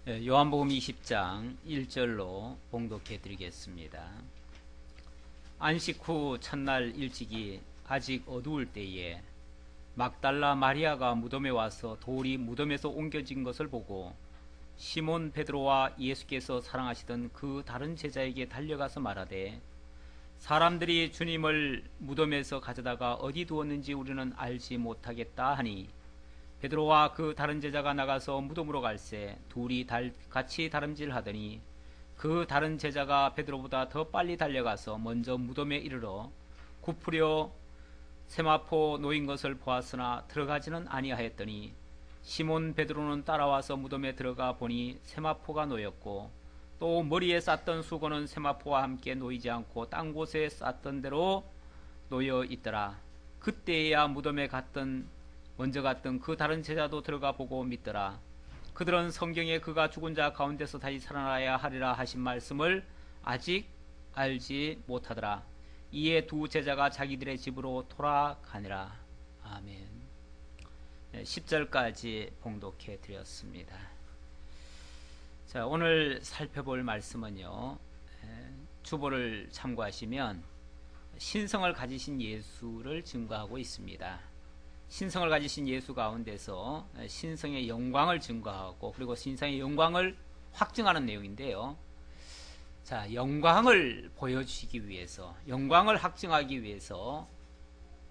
요한복음 20장 1절로 봉독해 드리겠습니다. 안식 후 첫날 일찍이 아직 어두울 때에 막달라 마리아가 무덤에 와서 돌이 무덤에서 옮겨진 것을 보고 시몬 베드로와 예수께서 사랑하시던 그 다른 제자에게 달려가서 말하되, 사람들이 주님을 무덤에서 가져다가 어디 두었는지 우리는 알지 못하겠다 하니, 베드로와 그 다른 제자가 나가서 무덤으로 갈새 둘이 같이 다름질하더니 그 다른 제자가 베드로보다 더 빨리 달려가서 먼저 무덤에 이르러 굽으려 세마포 놓인 것을 보았으나 들어가지는 아니하였더니, 시몬 베드로는 따라와서 무덤에 들어가 보니 세마포가 놓였고 또 머리에 쌌던 수건은 세마포와 함께 놓이지 않고 딴 곳에 쌌던 대로 놓여 있더라. 그때야 무덤에 먼저 갔던 그 다른 제자도 들어가 보고 믿더라. 그들은 성경에 그가 죽은 자 가운데서 다시 살아나야 하리라 하신 말씀을 아직 알지 못하더라. 이에 두 제자가 자기들의 집으로 돌아가니라. 아멘. 10절까지 봉독해 드렸습니다. 자, 오늘 살펴볼 말씀은요, 주보를 참고하시면 신성을 가지신 예수를 증거하고 있습니다. 신성을 가지신 예수 가운데서 신성의 영광을 증거하고 그리고 신성의 영광을 확증하는 내용인데요. 자, 영광을 보여주시기 위해서, 영광을 확증하기 위해서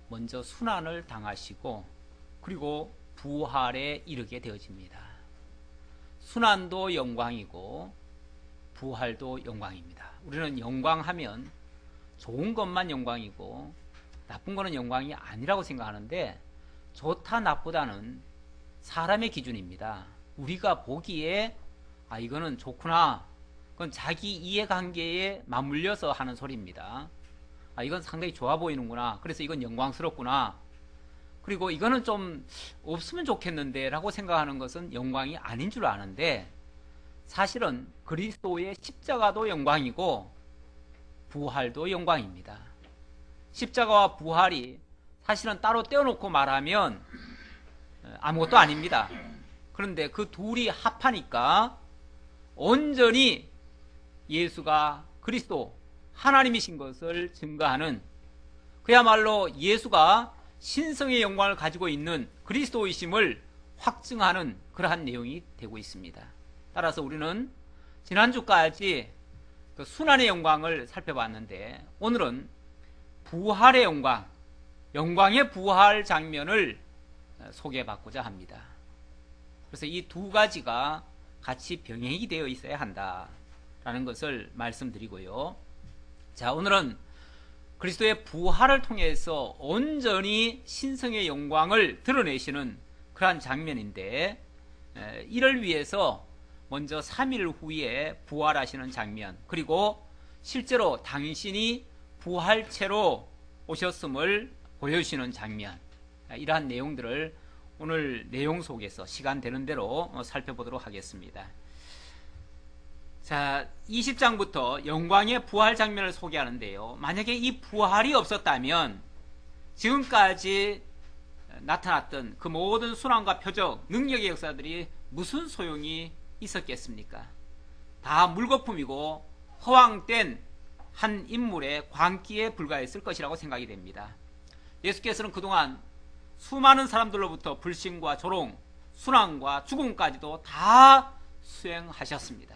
먼저 순환을 당하시고 그리고 부활에 이르게 되어집니다. 순환도 영광이고 부활도 영광입니다. 우리는 영광하면 좋은 것만 영광이고 나쁜 거는 영광이 아니라고 생각하는데, 좋다 나쁘다는 사람의 기준입니다. 우리가 보기에 이거는 좋구나, 그건 자기 이해관계에 맞물려서 하는 소리입니다. 이건 상당히 좋아 보이는구나, 그래서 이건 영광스럽구나, 그리고 이거는 좀 없으면 좋겠는데 라고 생각하는 것은 영광이 아닌 줄 아는데, 사실은 그리스도의 십자가도 영광이고 부활도 영광입니다. 십자가와 부활이 사실은 따로 떼어놓고 말하면 아무것도 아닙니다. 그런데 그 둘이 합하니까 온전히 예수가 그리스도 하나님이신 것을 증거하는, 그야말로 예수가 신성의 영광을 가지고 있는 그리스도이심을 확증하는 그러한 내용이 되고 있습니다. 따라서 우리는 지난주까지 그 순환의 영광을 살펴봤는데, 오늘은 부활의 영광, 영광의 부활 장면을 소개받고자 합니다. 그래서 이 두 가지가 같이 병행이 되어 있어야 한다라는 것을 말씀드리고요. 자, 오늘은 그리스도의 부활을 통해서 온전히 신성의 영광을 드러내시는 그러한 장면인데, 이를 위해서 먼저 3일 후에 부활하시는 장면, 그리고 실제로 당신이 부활체로 오셨음을 보여주시는 장면, 이러한 내용들을 오늘 내용 속에서 시간 되는 대로 살펴보도록 하겠습니다. 자, 20장부터 영광의 부활 장면을 소개하는데요, 만약에 이 부활이 없었다면 지금까지 나타났던 그 모든 순환과 표적, 능력의 역사들이 무슨 소용이 있었겠습니까? 다 물거품이고 허황된 한 인물의 광기에 불과했을 것이라고 생각이 됩니다. 예수께서는 그동안 수많은 사람들로부터 불신과 조롱, 순환과 죽음까지도 다 수행하셨습니다.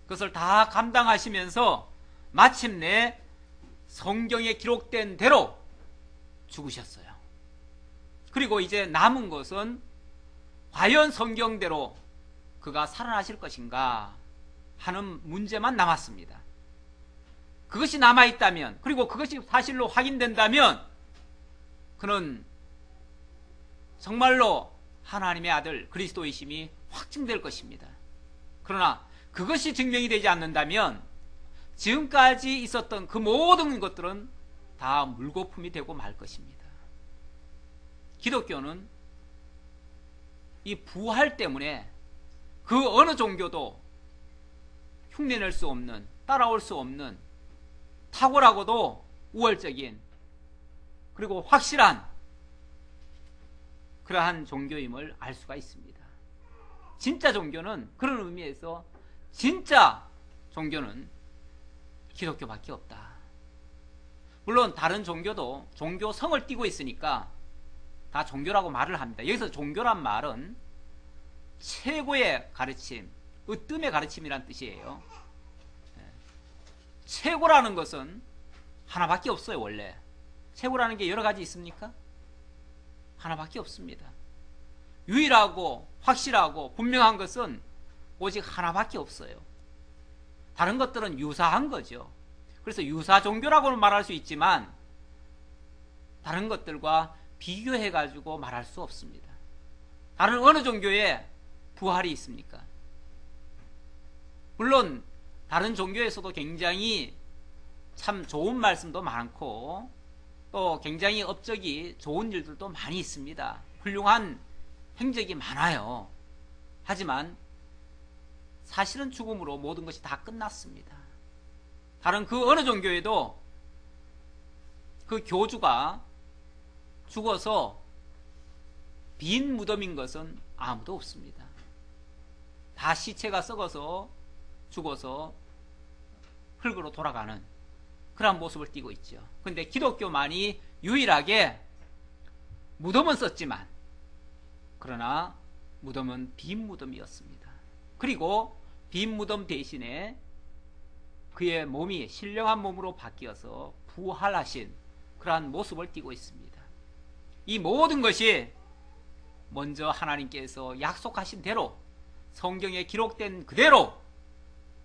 그것을 다 감당하시면서 마침내 성경에 기록된 대로 죽으셨어요. 그리고 이제 남은 것은 과연 성경대로 그가 살아나실 것인가 하는 문제만 남았습니다. 그것이 남아있다면, 그리고 그것이 사실로 확인된다면 그는 정말로 하나님의 아들 그리스도이심이 확증될 것입니다. 그러나 그것이 증명이 되지 않는다면 지금까지 있었던 그 모든 것들은 다 물거품이 되고 말 것입니다. 기독교는 이 부활 때문에 그 어느 종교도 흉내낼 수 없는, 따라올 수 없는 탁월하고도 우월적인, 그리고 확실한 그러한 종교임을 알 수가 있습니다. 진짜 종교는, 그런 의미에서 진짜 종교는 기독교밖에 없다. 물론 다른 종교도 종교성을 띠고 있으니까 다 종교라고 말을 합니다. 여기서 종교란 말은 최고의 가르침, 으뜸의 가르침이란 뜻이에요. 최고라는 것은 하나밖에 없어요. 원래 최고라는 게 여러 가지 있습니까? 하나밖에 없습니다. 유일하고 확실하고 분명한 것은 오직 하나밖에 없어요. 다른 것들은 유사한 거죠. 그래서 유사 종교라고는 말할 수 있지만 다른 것들과 비교해 가지고 말할 수 없습니다. 다른 어느 종교에 부활이 있습니까? 물론 다른 종교에서도 굉장히 참 좋은 말씀도 많고 또 굉장히 업적이 좋은 일들도 많이 있습니다. 훌륭한 행적이 많아요. 하지만 사실은 죽음으로 모든 것이 다 끝났습니다. 다른 그 어느 종교에도 그 교주가 죽어서 빈 무덤인 것은 아무도 없습니다. 다 시체가 썩어서 죽어서 흙으로 돌아가는 그런 모습을 띠고 있죠. 그런데 기독교만이 유일하게 무덤은 썼지만 그러나 무덤은 빈 무덤이었습니다. 그리고 빈 무덤 대신에 그의 몸이 신령한 몸으로 바뀌어서 부활하신 그러한 모습을 띠고 있습니다. 이 모든 것이 먼저 하나님께서 약속하신 대로 성경에 기록된 그대로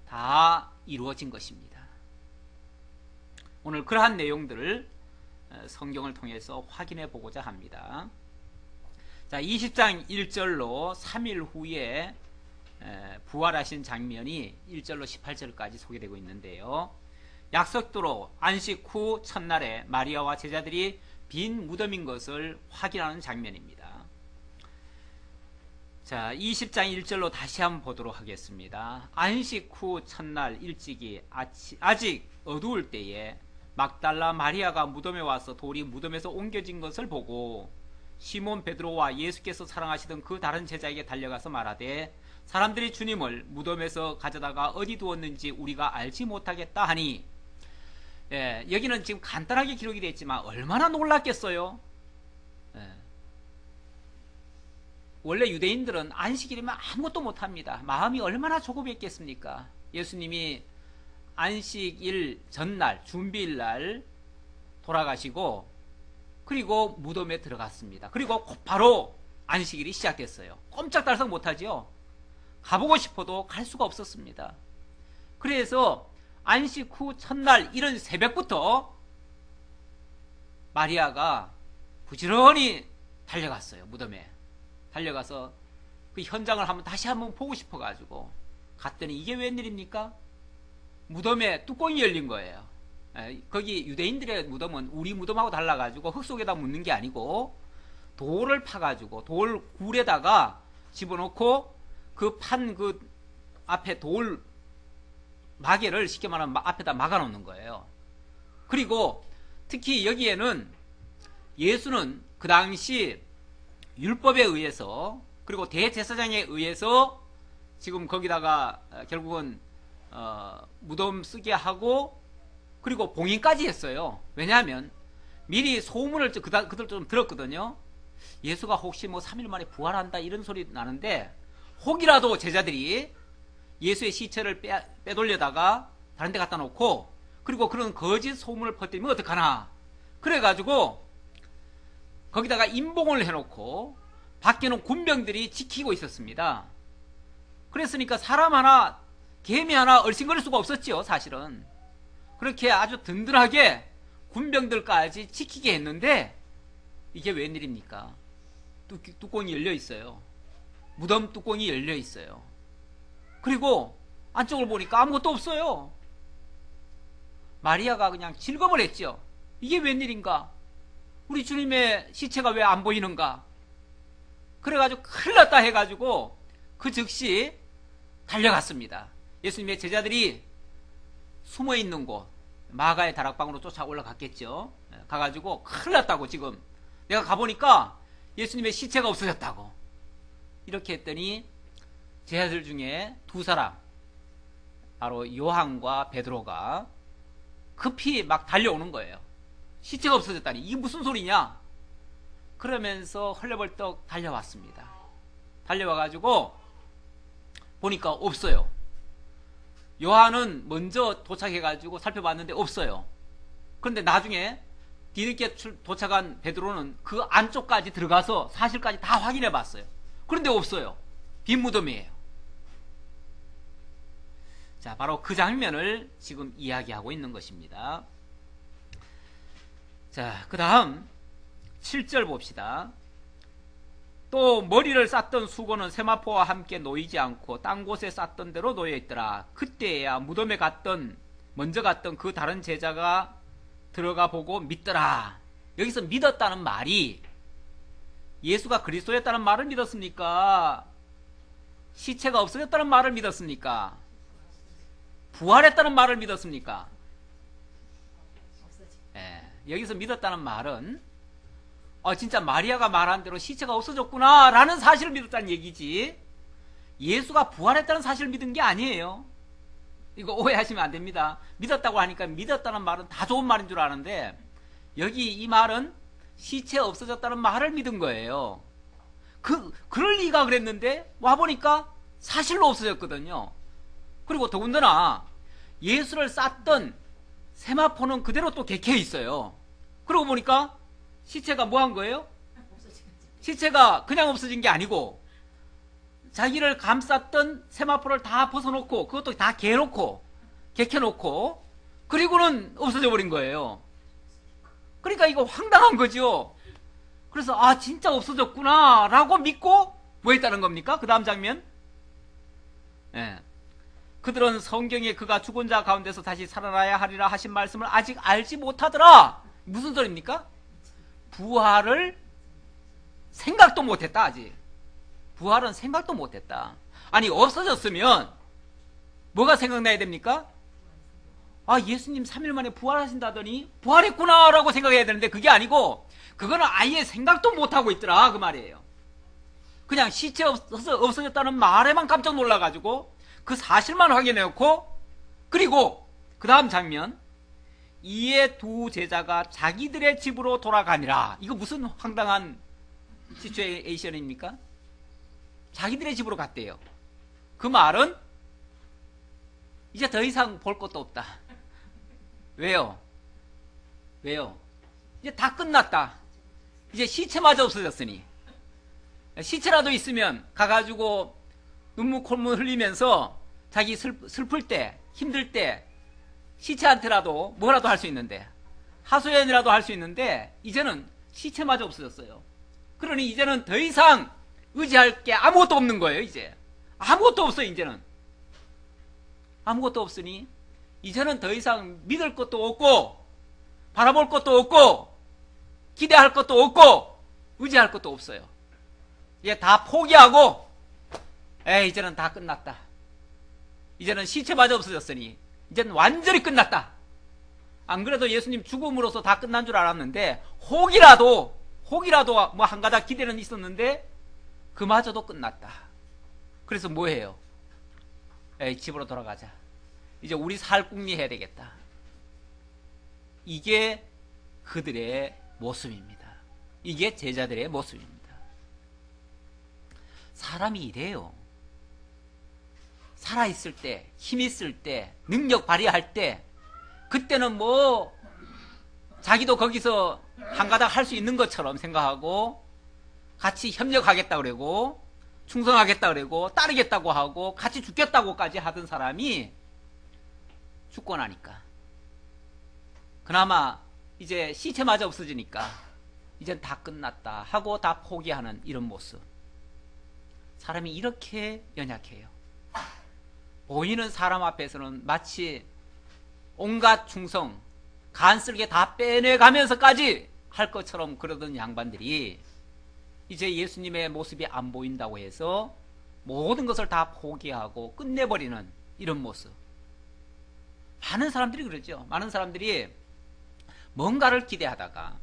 다 이루어진 것입니다. 오늘 그러한 내용들을 성경을 통해서 확인해 보고자 합니다. 자, 20장 1절로 3일 후에 부활하신 장면이 1절로 18절까지 소개되고 있는데요. 약속대로 안식 후 첫날에 마리아와 제자들이 빈 무덤인 것을 확인하는 장면입니다. 자, 20장 1절로 다시 한번 보도록 하겠습니다. 안식 후 첫날 일찍이 아직 어두울 때에 막달라 마리아가 무덤에 와서 돌이 무덤에서 옮겨진 것을 보고 시몬 베드로와 예수께서 사랑하시던 그 다른 제자에게 달려가서 말하되 사람들이 주님을 무덤에서 가져다가 어디 두었는지 우리가 알지 못하겠다 하니, 여기는 지금 간단하게 기록이 되어 있지만 얼마나 놀랐겠어요. 원래 유대인들은 안식일이면 아무것도 못합니다. 마음이 얼마나 조급했겠습니까? 예수님이 안식일 전날 준비일날 돌아가시고 그리고 무덤에 들어갔습니다. 그리고 바로 안식일이 시작됐어요. 꼼짝달싹 못하죠. 가보고 싶어도 갈 수가 없었습니다. 그래서 안식 후 첫날 이른 새벽부터 마리아가 부지런히 달려갔어요. 무덤에 달려가서 그 현장을 다시 한번 보고 싶어가지고 갔더니 이게 웬일입니까? 무덤에 뚜껑이 열린 거예요. 거기 유대인들의 무덤은 우리 무덤하고 달라가지고 흙 속에다 묻는 게 아니고 돌을 파가지고 돌 굴에다가 집어넣고 그 앞에 돌 마개를 쉽게 말하면 앞에다 막아놓는 거예요. 그리고 특히 여기에는 예수는 그 당시 율법에 의해서 그리고 대제사장에 의해서 지금 거기다가 결국은 무덤 쓰게 하고 그리고 봉인까지 했어요. 왜냐하면 미리 소문을 그들 좀 들었거든요. 예수가 혹시 3일 만에 부활한다 이런 소리 나는데 혹이라도 제자들이 예수의 시체를 빼돌려다가 다른 데 갖다 놓고 그리고 그런 거짓 소문을 퍼뜨리면 어떡하나. 그래가지고 거기다가 임봉을 해놓고 밖에는 군병들이 지키고 있었습니다. 그랬으니까 사람 하나 개미 하나 얼씬거릴 수가 없었지요. 사실은 그렇게 아주 든든하게 군병들까지 지키게 했는데 이게 웬일입니까? 뚜껑이 열려 있어요. 무덤 뚜껑이 열려 있어요. 그리고 안쪽을 보니까 아무것도 없어요. 마리아가 그냥 질겁을 했죠. 이게 웬일인가? 우리 주님의 시체가 왜 안 보이는가? 그래가지고 큰일 났다 해가지고 그 즉시 달려갔습니다. 예수님의 제자들이 숨어있는 곳 마가의 다락방으로 쫓아 올라갔겠죠. 가가지고 큰일 났다고, 지금 내가 가보니까 예수님의 시체가 없어졌다고. 이렇게 했더니 제자들 중에 두 사람, 바로 요한과 베드로가 급히 막 달려오는 거예요. 시체가 없어졌다니 이게 무슨 소리냐? 그러면서 헐레벌떡 달려왔습니다. 달려와가지고 보니까 없어요. 요한은 먼저 도착해가지고 살펴봤는데 없어요. 그런데 나중에 뒤늦게 도착한 베드로는 그 안쪽까지 들어가서 사실까지 다 확인해 봤어요. 그런데 없어요. 빈 무덤이에요. 자, 바로 그 장면을 지금 이야기하고 있는 것입니다. 자, 그 다음 7절 봅시다. 또 머리를 쌌던 수건은 세마포와 함께 놓이지 않고 딴 곳에 쌌던 대로 놓여있더라. 그때야 무덤에 먼저 갔던 그 다른 제자가 들어가 보고 믿더라. 여기서 믿었다는 말이 예수가 그리스도였다는 말을 믿었습니까? 시체가 없어졌다는 말을 믿었습니까? 부활했다는 말을 믿었습니까? 여기서 믿었다는 말은 진짜 마리아가 말한 대로 시체가 없어졌구나 라는 사실을 믿었다는 얘기지, 예수가 부활했다는 사실을 믿은 게 아니에요. 이거 오해하시면 안 됩니다. 믿었다고 하니까 믿었다는 말은 다 좋은 말인 줄 아는데, 여기 이 말은 시체 없어졌다는 말을 믿은 거예요. 그럴 리가 그랬는데 와보니까 사실로 없어졌거든요. 그리고 더군다나 예수를 쌌던 세마포는 그대로 또 객해 있어요. 그러고 보니까 시체가 뭐 한 거예요? 시체가 그냥 없어진 게 아니고 자기를 감쌌던 세마포를 다 벗어놓고 그것도 다 객해놓고 그리고는 없어져 버린 거예요. 그러니까 이거 황당한 거죠. 그래서 진짜 없어졌구나 라고 믿고 뭐 했다는 겁니까? 그 다음 장면, 그들은 성경에 그가 죽은 자 가운데서 다시 살아나야 하리라 하신 말씀을 아직 알지 못하더라. 무슨 소리입니까? 부활을 생각도 못했다. 아직 부활은 생각도 못했다. 아니, 없어졌으면 뭐가 생각나야 됩니까? 예수님 3일 만에 부활하신다더니 부활했구나 라고 생각해야 되는데 그게 아니고 그거는 아예 생각도 못하고 있더라 그 말이에요. 그냥 시체 없어졌다는 말에만 깜짝 놀라가지고 그 사실만 확인해놓고, 그리고 그 다음 장면, 이에 두 제자가 자기들의 집으로 돌아가니라. 이거 무슨 황당한 시츄에이션입니까? 자기들의 집으로 갔대요. 그 말은 이제 더 이상 볼 것도 없다. 왜요? 이제 다 끝났다. 이제 시체마저 없어졌으니. 시체라도 있으면 가가지고 눈물 콧물 흘리면서 자기 슬플 때, 힘들 때 시체한테라도 뭐라도 할 수 있는데, 하소연이라도 할 수 있는데 이제는 시체마저 없어졌어요. 그러니 이제는 더 이상 의지할 게 아무것도 없는 거예요. 이제 아무것도 없어요. 이제는 아무것도 없으니 이제는 더 이상 믿을 것도 없고 바라볼 것도 없고 기대할 것도 없고 의지할 것도 없어요. 이제 다 포기하고 이제는 다 끝났다. 이제는 시체마저 없어졌으니 이제는 완전히 끝났다. 안 그래도 예수님 죽음으로써 다 끝난 줄 알았는데 혹이라도 뭐 한 가닥 기대는 있었는데 그마저도 끝났다. 그래서 뭐해요? 집으로 돌아가자. 이제 우리 살궁리 해야 되겠다. 이게 그들의 모습입니다. 이게 제자들의 모습입니다. 사람이 이래요. 살아있을 때, 힘 있을 때, 능력 발휘할 때, 그때는 뭐 자기도 거기서 한 가닥 할 수 있는 것처럼 생각하고 같이 협력하겠다 그러고 충성하겠다 그러고 따르겠다고 하고 같이 죽겠다고까지 하던 사람이 죽고 나니까 그나마 이제 시체마저 없어지니까 이젠 다 끝났다 하고 다 포기하는 이런 모습. 사람이 이렇게 연약해요. 보이는 사람 앞에서는 마치 온갖 충성, 간쓸게 다 빼내가면서까지 할 것처럼 그러던 양반들이 이제 예수님의 모습이 안 보인다고 해서 모든 것을 다 포기하고 끝내버리는 이런 모습. 많은 사람들이 그러죠. 많은 사람들이 뭔가를 기대하다가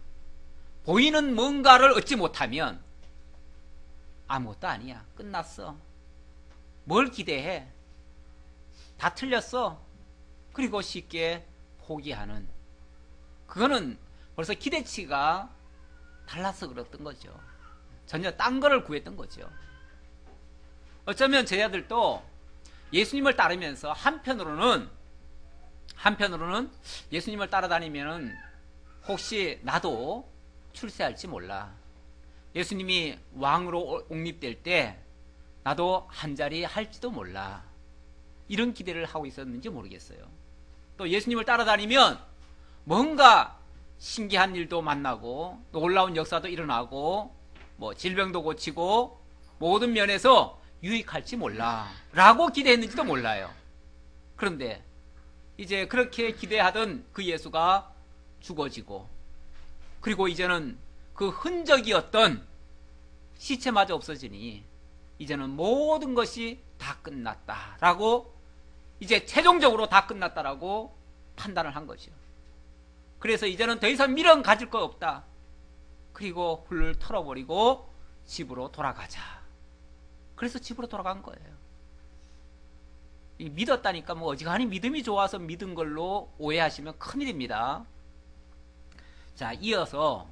보이는 뭔가를 얻지 못하면 아무것도 아니야, 끝났어, 뭘 기대해? 다 틀렸어. 그리고 쉽게 포기하는. 그거는 벌써 기대치가 달라서 그랬던 거죠. 전혀 딴 거를 구했던 거죠. 어쩌면 제자들도 예수님을 따르면서 한편으로는 예수님을 따라다니면 혹시 나도 출세할지 몰라. 예수님이 왕으로 옹립될 때 나도 한자리 할지도 몰라. 이런 기대를 하고 있었는지 모르겠어요. 또 예수님을 따라다니면 뭔가 신기한 일도 만나고 놀라운 역사도 일어나고 뭐 질병도 고치고 모든 면에서 유익할지 몰라 라고 기대했는지도 몰라요. 그런데 이제 그렇게 기대하던 그 예수가 죽어지고, 그리고 이제는 그 흔적이었던 시체마저 없어지니 이제는 모든 것이 다 끝났다라고, 이제 최종적으로 다 끝났다라고 판단을 한 거죠. 그래서 이제는 더 이상 미련 가질 거 없다. 그리고 훌 털어버리고 집으로 돌아가자. 그래서 집으로 돌아간 거예요. 믿었다니까 뭐 어지간히 믿음이 좋아서 믿은 걸로 오해하시면 큰일입니다. 자, 이어서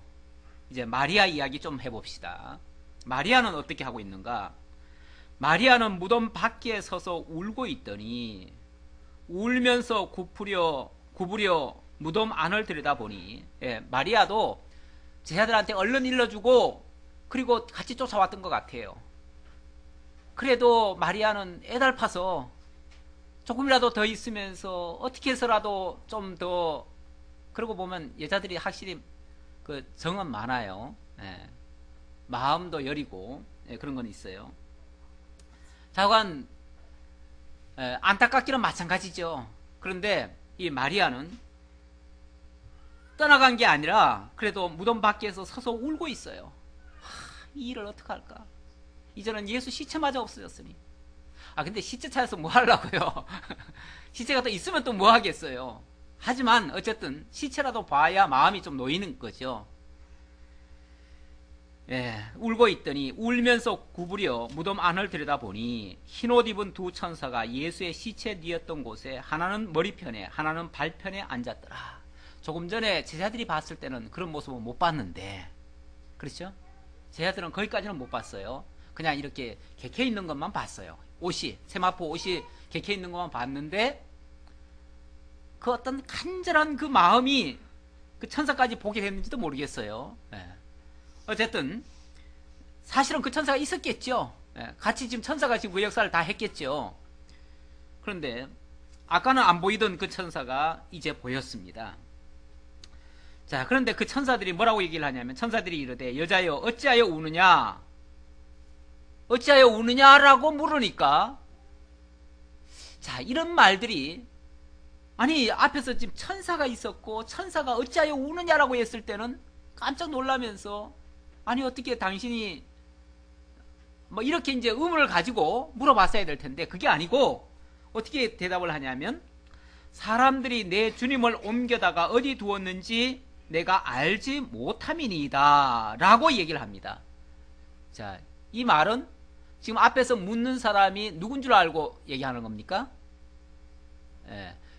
이제 마리아 이야기 좀 해봅시다. 마리아는 어떻게 하고 있는가? 마리아는 무덤 밖에 서서 울고 있더니 울면서 구부려 무덤 안을 들여다보니, 마리아도 제자들한테 얼른 일러주고 그리고 같이 쫓아왔던 것 같아요. 그래도 마리아는 애달파서 조금이라도 더 있으면서 어떻게 해서라도 좀 더, 그러고 보면 여자들이 확실히 그 정은 많아요. 마음도 여리고 그런 건 있어요. 자관 안타깝기는 마찬가지죠. 그런데 이 마리아는 떠나간 게 아니라 그래도 무덤 밖에서 서서 울고 있어요. 이 일을 어떻게 할까? 이제는 예수 시체마저 없어졌으니. 근데 시체 찾아서 뭐 하려고요? 시체가 또 있으면 또 뭐 하겠어요? 하지만 어쨌든 시체라도 봐야 마음이 좀 놓이는 거죠. 울고 있더니 울면서 구부려 무덤 안을 들여다보니 흰옷 입은 두 천사가 예수의 시체 뉘었던 곳에 하나는 머리편에 하나는 발편에 앉았더라. 조금 전에 제자들이 봤을 때는 그런 모습은 못 봤는데, 그렇죠? 제자들은 거기까지는 못 봤어요. 그냥 이렇게 개켜 있는 것만 봤어요. 옷이, 세마포 옷이 개켜 있는 것만 봤는데, 그 어떤 간절한 그 마음이 그 천사까지 보게 됐는지도 모르겠어요. 어쨌든 사실은 그 천사가 있었겠죠. 같이 지금 천사가 지금 그 역사를 다 했겠죠. 그런데 아까는 안 보이던 그 천사가 이제 보였습니다. 자, 그런데 그 천사들이 뭐라고 얘기를 하냐면, 천사들이 이르되 여자여 어찌하여 우느냐, 어찌하여 우느냐라고 물으니까, 자, 이런 말들이, 아니 앞에서 지금 천사가 있었고 천사가 어찌하여 우느냐라고 했을 때는 깜짝 놀라면서, 아니 어떻게 당신이 뭐 이렇게 이제 의문을 가지고 물어봤어야 될 텐데, 그게 아니고 어떻게 대답을 하냐면, 사람들이 내 주님을 옮겨다가 어디 두었는지 내가 알지 못함이니이다 라고 얘기를 합니다. 자, 이 말은 지금 앞에서 묻는 사람이 누군 줄 알고 얘기하는 겁니까?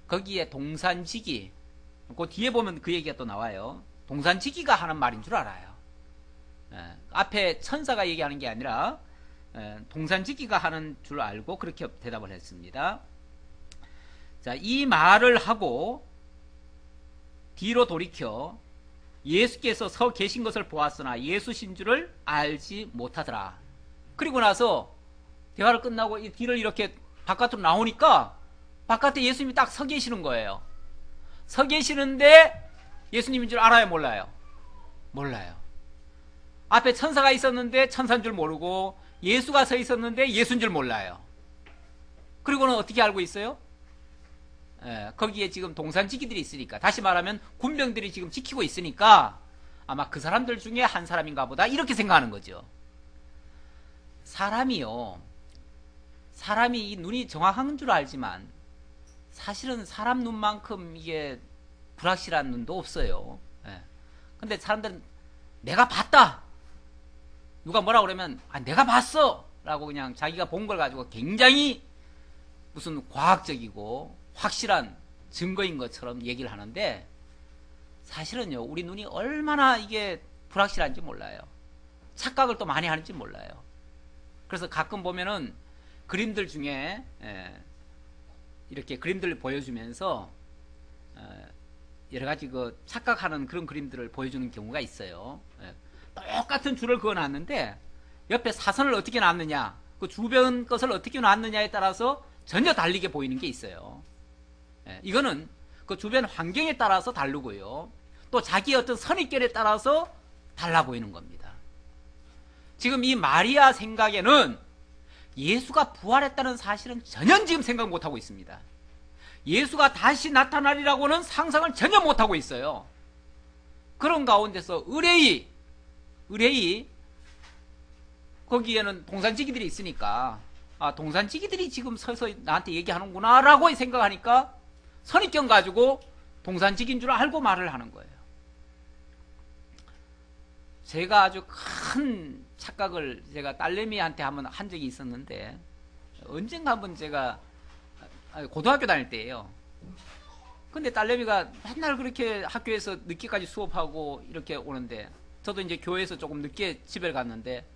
거기에 동산지기, 그 뒤에 보면 그 얘기가 또 나와요. 동산지기가 하는 말인 줄 알아요. 앞에 천사가 얘기하는 게 아니라 동산지기가 하는 줄 알고 그렇게 대답을 했습니다. 자, 이 말을 하고 뒤로 돌이켜 예수께서 서 계신 것을 보았으나 예수신 줄을 알지 못하더라. 그리고 나서 대화를 끝나고 이 뒤를 이렇게 바깥으로 나오니까 바깥에 예수님이 딱 서 계시는 거예요. 서 계시는데 예수님인 줄 알아요, 몰라요? 몰라요. 앞에 천사가 있었는데 천사인 줄 모르고, 예수가 서 있었는데 예수인 줄 몰라요. 그리고는 어떻게 알고 있어요? 거기에 지금 동산지기들이 있으니까, 다시 말하면 군병들이 지금 지키고 있으니까 아마 그 사람들 중에 한 사람인가 보다 이렇게 생각하는 거죠. 사람이 이 눈이 정확한 줄 알지만 사실은 사람 눈만큼 이게 불확실한 눈도 없어요. 근데 사람들은 내가 봤다, 누가 뭐라 그러면 내가 봤어, 라고 그냥 자기가 본 걸 가지고 굉장히 무슨 과학적이고 확실한 증거인 것처럼 얘기를 하는데, 사실은요, 우리 눈이 얼마나 이게 불확실한지 몰라요. 착각을 또 많이 하는지 몰라요. 그래서 가끔 보면은 그림들 중에 이렇게 그림들을 보여주면서 여러 가지 그 착각하는 그런 그림들을 보여주는 경우가 있어요. 똑같은 줄을 그어놨는데 옆에 사선을 어떻게 놨느냐, 그 주변 것을 어떻게 놨느냐에 따라서 전혀 다르게 보이는 게 있어요. 이거는 그 주변 환경에 따라서 다르고요, 또 자기의 어떤 선입견에 따라서 달라 보이는 겁니다. 지금 이 마리아 생각에는 예수가 부활했다는 사실은 전혀 지금 생각 못하고 있습니다. 예수가 다시 나타나리라고는 상상을 전혀 못하고 있어요. 그런 가운데서 의뢰이 거기에는 동산지기들이 있으니까, 아, 동산지기들이 지금 서서 나한테 얘기하는구나 라고 생각하니까 선입견 가지고 동산지기인 줄 알고 말을 하는 거예요. 제가 아주 큰 착각을 제가 딸내미한테 한번 한 적이 있었는데, 언젠가 한번 제가 고등학교 다닐 때예요. 근데 딸내미가 맨날 그렇게 학교에서 늦게까지 수업하고 이렇게 오는데, 저도 이제 교회에서 조금 늦게 집에 갔는데,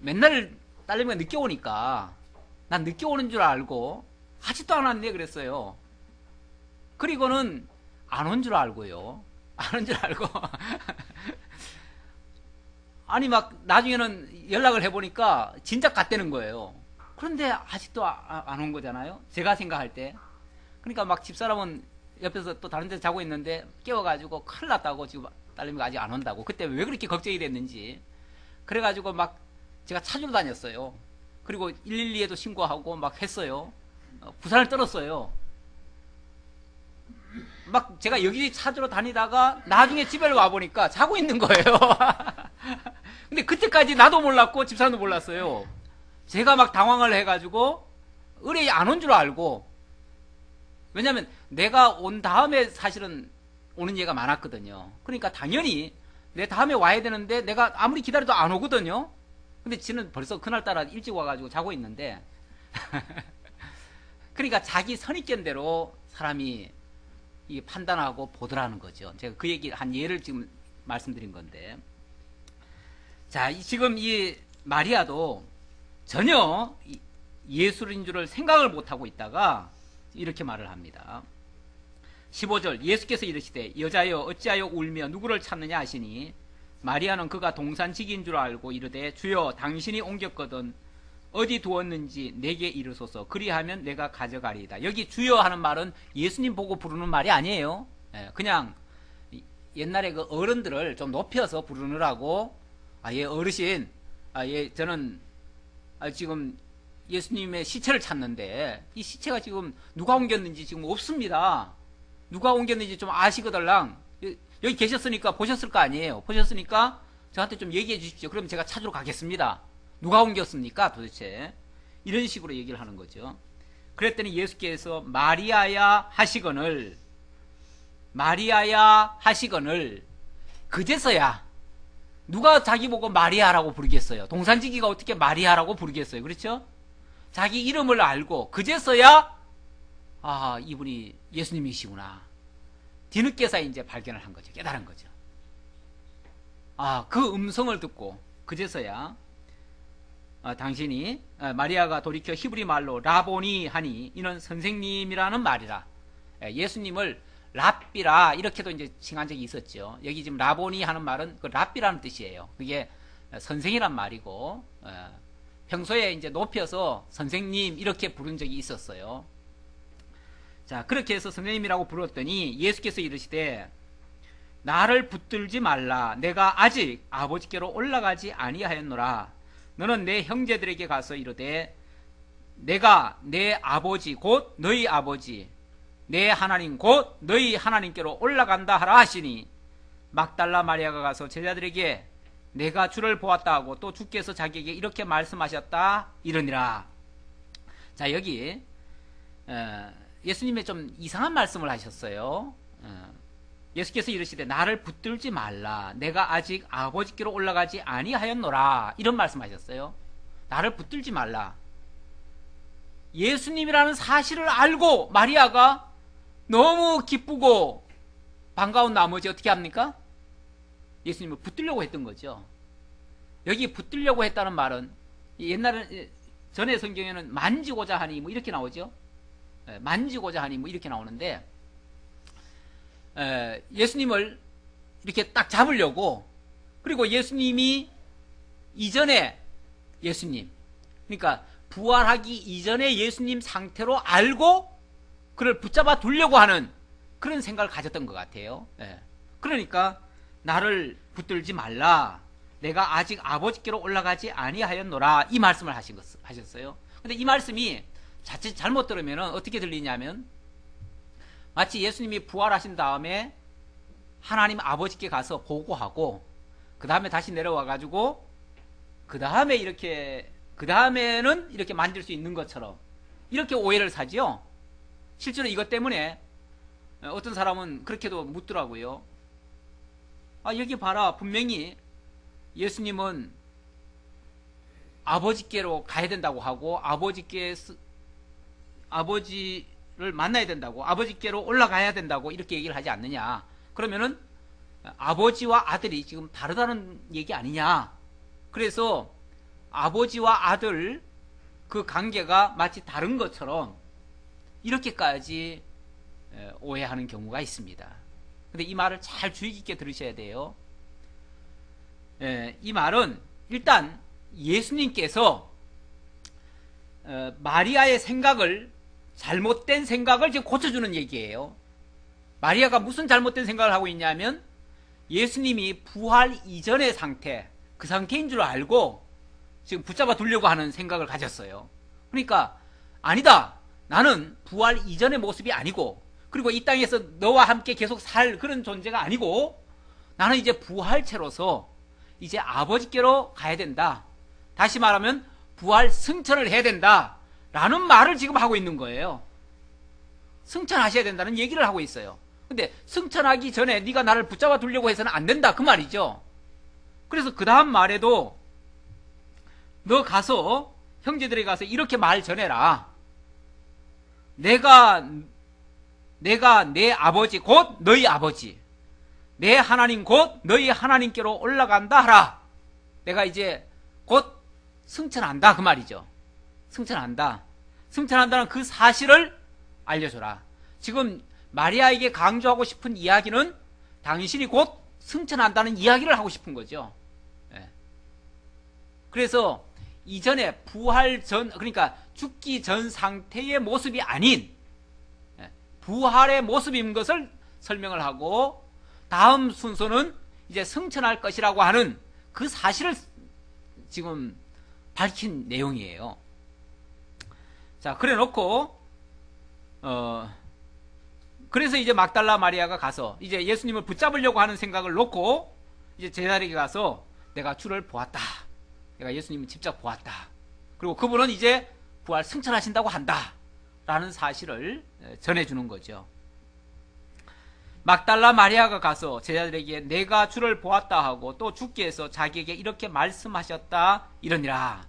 맨날 딸내미가 늦게 오니까 난 늦게 오는 줄 알고 아직도 안 왔네 그랬어요. 그리고는 안 온 줄 알고요, 안 온 줄 알고 아니 막 나중에는 연락을 해보니까 진작 갔다는 거예요. 그런데 아직도 안 온 거잖아요, 제가 생각할 때. 그러니까 막 집사람은 옆에서 또 다른 데서 자고 있는데 깨워가지고 큰일 났다고, 지금 딸내미가 아직 안 온다고. 그때 왜 그렇게 걱정이 됐는지. 그래가지고 막 제가 찾으러 다녔어요. 그리고 112에도 신고하고 막 했어요. 부산을 떨었어요. 막 제가 여기 찾으러 다니다가 나중에 집에 와보니까 자고 있는 거예요. 근데 그때까지 나도 몰랐고 집사람도 몰랐어요. 제가 막 당황을 해가지고 의뢰이 안 온 줄 알고, 왜냐면 내가 온 다음에 사실은 오는 얘가 많았거든요. 그러니까 당연히 내 다음에 와야 되는데 내가 아무리 기다려도 안 오거든요. 근데 지는 벌써 그날따라 일찍 와가지고 자고 있는데 그러니까 자기 선입견대로 사람이 이 판단하고 보더라는 거죠. 제가 그 얘기 한 예를 지금 말씀드린 건데, 자, 지금 이 마리아도 전혀 예수인 줄을 생각을 못하고 있다가 이렇게 말을 합니다. 15절, 예수께서 이르시되 여자여 어찌하여 울며 누구를 찾느냐 하시니 마리아는 그가 동산지기인 줄 알고 이르되 주여 당신이 옮겼거든 어디 두었는지 내게 이르소서, 그리하면 내가 가져가리이다. 여기 주여 하는 말은 예수님 보고 부르는 말이 아니에요. 그냥 옛날에 그 어른들을 좀 높여서 부르느라고, 예 어르신, 예 저는 지금 예수님의 시체를 찾는데 이 시체가 지금 누가 옮겼는지 지금 없습니다. 누가 옮겼는지 좀 아시거들랑, 여기 계셨으니까 보셨을 거 아니에요. 보셨으니까 저한테 좀 얘기해 주십시오. 그럼 제가 찾으러 가겠습니다. 누가 옮겼습니까 도대체? 이런 식으로 얘기를 하는 거죠. 그랬더니 예수께서 마리아야 하시거늘, 마리아야 하시거늘, 그제서야, 누가 자기 보고 마리아라고 부르겠어요? 동산지기가 어떻게 마리아라고 부르겠어요? 그렇죠? 자기 이름을 알고 그제서야, 아, 이분이 예수님이시구나, 뒤늦게서 이제 발견을 한 거죠. 깨달은 거죠. 아, 그 음성을 듣고 그제서야 당신이, 마리아가 돌이켜 히브리 말로 라보니 하니 이는 선생님이라는 말이라, 예수님을 랍비라 이렇게도 이제 칭한 적이 있었죠. 여기 지금 라보니 하는 말은 그 랍비라는 뜻이에요. 그게 선생이란 말이고, 평소에 이제 높여서 선생님 이렇게 부른 적이 있었어요. 자, 그렇게 해서 선생님이라고 불렀더니 예수께서 이르시되 나를 붙들지 말라, 내가 아직 아버지께로 올라가지 아니하였노라. 너는 내 형제들에게 가서 이르되 내가 내 아버지 곧 너희 아버지 내 하나님 곧 너희 하나님께로 올라간다 하라 하시니, 막달라 마리아가 가서 제자들에게 내가 주를 보았다 하고 또 주께서 자기에게 이렇게 말씀하셨다 이러니라. 자, 여기 예수님의 좀 이상한 말씀을 하셨어요. 예수께서 이르시되 나를 붙들지 말라. 내가 아직 아버지께로 올라가지 아니하였노라. 이런 말씀하셨어요. 나를 붙들지 말라. 예수님이라는 사실을 알고 마리아가 너무 기쁘고 반가운 나머지 어떻게 합니까? 예수님을 붙들려고 했던 거죠. 여기 붙들려고 했다는 말은 옛날에 전에 성경에는 만지고자 하니 뭐 이렇게 나오죠. 만지고자 하니 뭐 이렇게 나오는데 예수님을 이렇게 딱 잡으려고, 그리고 예수님이 이전에 예수님, 그러니까 부활하기 이전의 예수님 상태로 알고 그를 붙잡아 두려고 하는 그런 생각을 가졌던 것 같아요. 그러니까 나를 붙들지 말라. 내가 아직 아버지께로 올라가지 아니하였노라. 이 말씀을 하셨어요. 근데 이 말씀이 자칫 잘못 들으면 어떻게 들리냐면 마치 예수님이 부활하신 다음에 하나님 아버지께 가서 보고하고 그 다음에 다시 내려와 가지고 그 다음에는 이렇게 만질 수 있는 것처럼 이렇게 오해를 사지요. 실제로 이것 때문에 어떤 사람은 그렇게도 묻더라고요. 여기 봐라, 분명히 예수님은 아버지께로 가야 된다고 하고 아버지를 만나야 된다고, 아버지께로 올라가야 된다고 이렇게 얘기를 하지 않느냐. 그러면은 아버지와 아들이 지금 다르다는 얘기 아니냐. 그래서 아버지와 아들 그 관계가 마치 다른 것처럼 이렇게까지 오해하는 경우가 있습니다. 근데 이 말을 잘 주의 깊게 들으셔야 돼요. 이 말은 일단 예수님께서 마리아의 생각을, 잘못된 생각을 지금 고쳐주는 얘기예요. 마리아가 무슨 잘못된 생각을 하고 있냐면 예수님이 부활 이전의 상태, 그 상태인 줄 알고 지금 붙잡아 두려고 하는 생각을 가졌어요. 그러니까 아니다, 나는 부활 이전의 모습이 아니고, 그리고 이 땅에서 너와 함께 계속 살 그런 존재가 아니고, 나는 이제 부활체로서 이제 아버지께로 가야 된다. 다시 말하면 부활 승천을 해야 된다 라는 말을 지금 하고 있는 거예요. 승천하셔야 된다는 얘기를 하고 있어요. 근데 승천하기 전에 네가 나를 붙잡아 두려고 해서는 안 된다, 그 말이죠. 그래서 그 다음 말에도 너 가서 형제들에게 가서 이렇게 말 전해라. 내가 내 아버지 곧 너희 아버지, 내 하나님 곧 너희 하나님께로 올라간다 하라. 내가 이제 곧 승천한다, 그 말이죠. 승천한다는 그 사실을 알려줘라. 지금 마리아에게 강조하고 싶은 이야기는 당신이 곧 승천한다는 이야기를 하고 싶은 거죠. 그래서 이전에 부활 전, 그러니까 죽기 전 상태의 모습이 아닌 부활의 모습인 것을 설명을 하고, 다음 순서는 이제 승천할 것이라고 하는 그 사실을 지금 밝힌 내용이에요. 자, 그래 놓고 그래서 이제 막달라 마리아가 가서 이제 예수님을 붙잡으려고 하는 생각을 놓고 이제 제자에게 가서 내가 주를 보았다, 내가 예수님을 직접 보았다, 그리고 그분은 이제 부활 승천하신다고 한다 라는 사실을 전해주는 거죠. 막달라 마리아가 가서 제자들에게 내가 주를 보았다 하고 또 주께서 자기에게 이렇게 말씀하셨다 이러니라.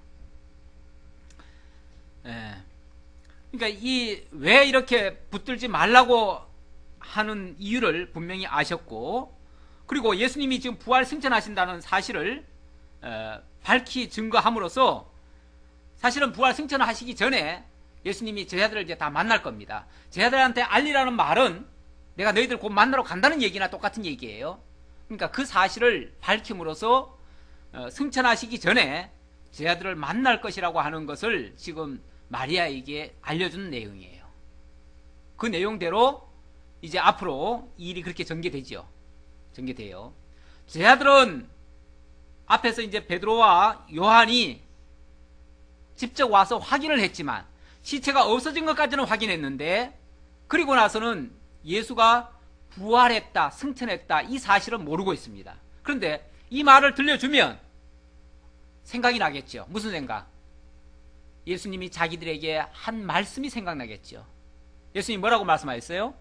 그러니까 왜 이렇게 붙들지 말라고 하는 이유를 분명히 아셨고, 그리고 예수님이 지금 부활 승천하신다는 사실을 밝히 증거함으로써 사실은 부활 승천하시기 전에 예수님이 제자들을 이제 다 만날 겁니다. 제자들한테 알리라는 말은 내가 너희들 곧 만나러 간다는 얘기나 똑같은 얘기예요. 그러니까 그 사실을 밝힘으로써 승천하시기 전에 제자들을 만날 것이라고 하는 것을 지금 마리아에게 알려주는 내용이에요. 그 내용대로 이제 앞으로 이 일이 그렇게 전개돼요. 제자들은 앞에서 이제 베드로와 요한이 직접 와서 확인을 했지만 시체가 없어진 것까지는 확인했는데, 그리고 나서는 예수가 부활했다, 승천했다 이 사실은 모르고 있습니다. 그런데 이 말을 들려주면 생각이 나겠죠. 무슨 생각? 예수님이 자기들에게 한 말씀이 생각나겠죠. 예수님이 뭐라고 말씀하셨어요?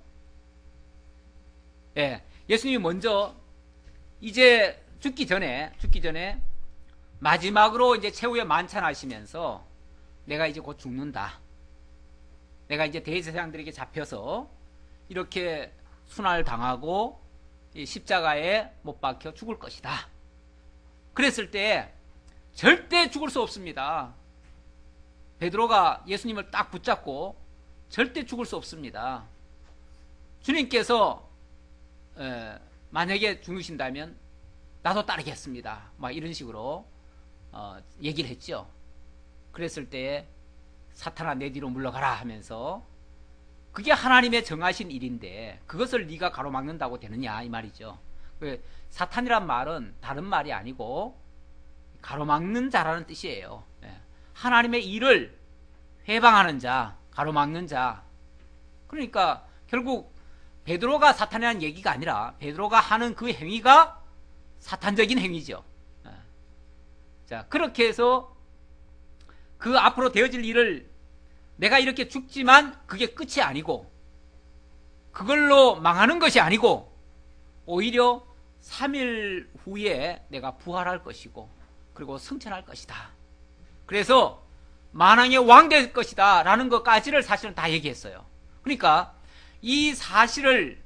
예수님이 먼저 이제 죽기 전에 마지막으로 이제 최후의 만찬하시면서 내가 이제 곧 죽는다. 내가 이제 대제사장들에게 잡혀서 이렇게 순환을 당하고 십자가에 못 박혀 죽을 것이다. 그랬을 때 절대 죽을 수 없습니다. 베드로가 예수님을 딱 붙잡고 절대 죽을 수 없습니다. 주님께서 만약에 죽으신다면 나도 따르겠습니다. 막 이런 식으로 얘기를 했죠. 그랬을 때 사탄아 내 뒤로 물러가라 하면서 그게 하나님의 정하신 일인데 그것을 네가 가로막는다고 되느냐 이 말이죠. 사탄이란 말은 다른 말이 아니고 가로막는 자라는 뜻이에요. 하나님의 일을 회방하는 자, 가로막는 자. 그러니까 결국 베드로가 사탄이라는 얘기가 아니라 베드로가 하는 그 행위가 사탄적인 행위죠. 자, 그렇게 해서 그 앞으로 되어질 일을 내가 이렇게 죽지만 그게 끝이 아니고 그걸로 망하는 것이 아니고 오히려 3일 후에 내가 부활할 것이고 그리고 승천할 것이다. 그래서 만왕의 왕 될 것이다 라는 것까지를 사실은 다 얘기했어요. 그러니까 이 사실을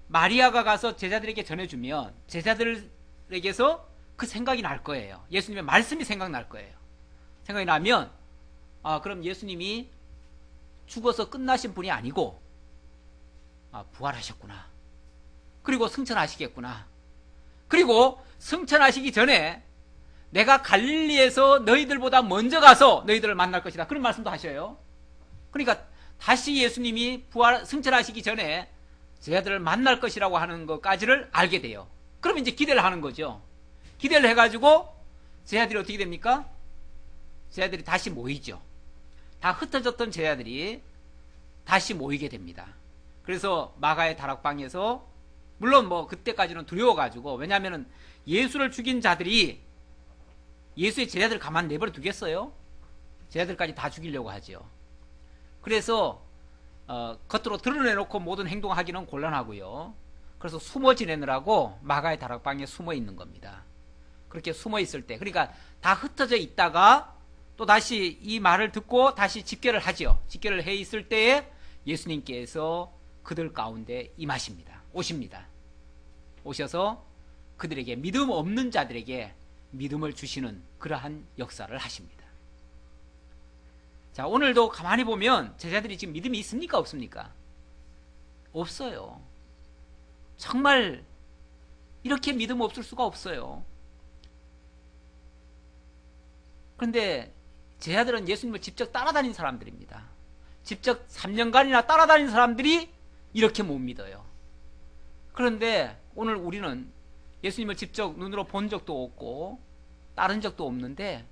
마리아가 가서 제자들에게 전해주면 제자들에게서 그 생각이 날 거예요. 예수님의 말씀이 생각날 거예요. 생각이 나면 그럼 예수님이 죽어서 끝나신 분이 아니고 부활하셨구나. 그리고 승천하시겠구나. 그리고 승천하시기 전에 내가 갈릴리에서 너희들보다 먼저 가서 너희들을 만날 것이다. 그런 말씀도 하셔요. 그러니까 다시 예수님이 승천하시기 전에 제자들을 만날 것이라고 하는 것까지를 알게 돼요. 그러면 이제 기대를 하는 거죠. 기대를 해가지고 제자들이 어떻게 됩니까? 제자들이 다시 모이죠. 다 흩어졌던 제자들이 다시 모이게 됩니다. 그래서 마가의 다락방에서 물론 뭐 그때까지는 두려워가지고 왜냐하면 예수를 죽인 자들이 예수의 제자들을 가만 내버려 두겠어요? 제자들까지 다 죽이려고 하죠. 그래서 겉으로 드러내놓고 모든 행동하기는 곤란하고요. 그래서 숨어 지내느라고 마가의 다락방에 숨어 있는 겁니다. 그렇게 숨어 있을 때 그러니까 다 흩어져 있다가 또 다시 이 말을 듣고 다시 집결을 하죠. 집결을 해 있을 때에 예수님께서 그들 가운데 임하십니다. 오십니다. 오셔서 그들에게 믿음 없는 자들에게 믿음을 주시는 그러한 역사를 하십니다. 자, 오늘도 가만히 보면 제자들이 지금 믿음이 있습니까? 없습니까? 없어요. 정말 이렇게 믿음 없을 수가 없어요. 그런데 제자들은 예수님을 직접 따라다닌 사람들입니다. 직접 3년간이나 따라다닌 사람들이 이렇게 못 믿어요. 그런데 오늘 우리는 예수님을 직접 눈으로 본 적도 없고 따른 적도 없는데